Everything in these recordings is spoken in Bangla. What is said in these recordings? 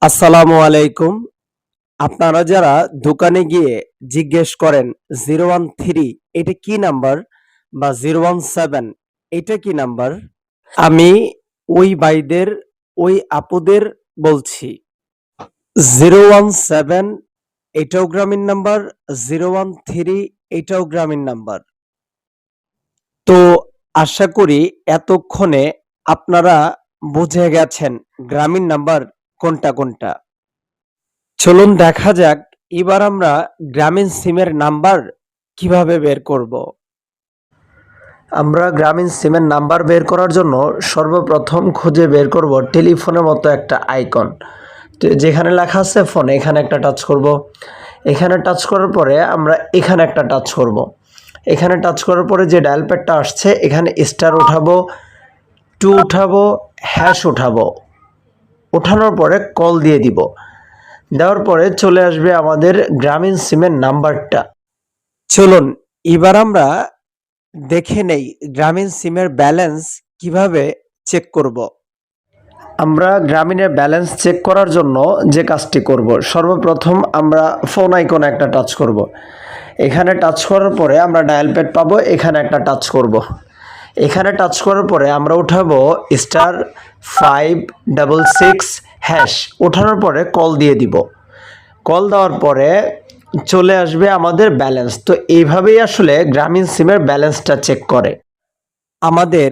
আসসালামু আলাইকুম। আপনারা যারা দোকানে গিয়ে জিজ্ঞেস করেন 013 এটা কি নাম্বার বা 017 এটা কি নাম্বার? আমি ওই ভাইদের, ওই আপুদের বলছি। 017 এটাও গ্রামীণ নাম্বার, 013 এটাও গ্রামীণ নাম্বার। তো আশা করি এতক্ষণে আপনারা বুঝে গেছেন গ্রামীণ নাম্বার কোনটা কোনটা। চলুন দেখা যাক এবার আমরা গ্রামীণ সিমের নাম্বার কিভাবে বের করব। আমরা গ্রামীণ সিমের নাম্বার বের করার জন্য সর্বপ্রথম খুঁজে বের করব টেলিফোনের মতো একটা আইকন। যেখানে লেখা আছে ফোন, এখানে একটা টাচ করব। এখানে টাচ করার পরে আমরা এখানে একটা টাচ করব। এখানে টাচ করার পরে যে ডায়াল প্যাডটা আসছে এখানে স্টার উঠাবো, 2 উঠাবো, হ্যাশ উঠাবো। ওঠানোর পরে কল দিয়ে দিব। দেওয়ার পরে চলে আসবে আমাদের গ্রামীণ সিমের নাম্বারটা। চলুন এবার আমরা দেখে নেই গ্রামীণ সিমের ব্যালেন্স কিভাবে চেক করব। আমরা গ্রামীণের ব্যালেন্স চেক করার জন্য যে কাজটি করব, সর্বপ্রথম আমরা ফোন আইকনে একটা টাচ করব। এখানে টাচ করার পরে আমরা ডায়াল প্যাড পাবো, এখানে একটা টাচ করব। এখানে টাচ করার পরে আমরা উঠাবো *566# হ্যাশ। ওঠানোর পরে কল দিয়ে দিব। কল দেওয়ার পরে চলে আসবে আমাদের ব্যালেন্স। তো এইভাবেই আসলে গ্রামীণ সিমের ব্যালেন্সটা চেক করে। আমাদের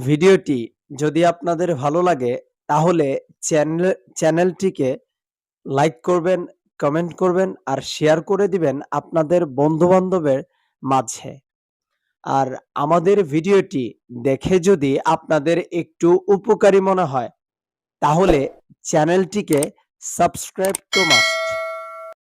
ভিডিওটি যদি আপনাদের ভালো লাগে তাহলে চ্যানেলটিকে লাইক করবেন, কমেন্ট করবেন আর শেয়ার করে দিবেন আপনাদের বন্ধু-বান্ধবের মাঝে। আর আমাদের ভিডিওটি দেখে যদি আপনাদের একটু উপকারী মনে হয় তাহলে চ্যানেলটিকে সাবস্ক্রাইব তো মাস্ট।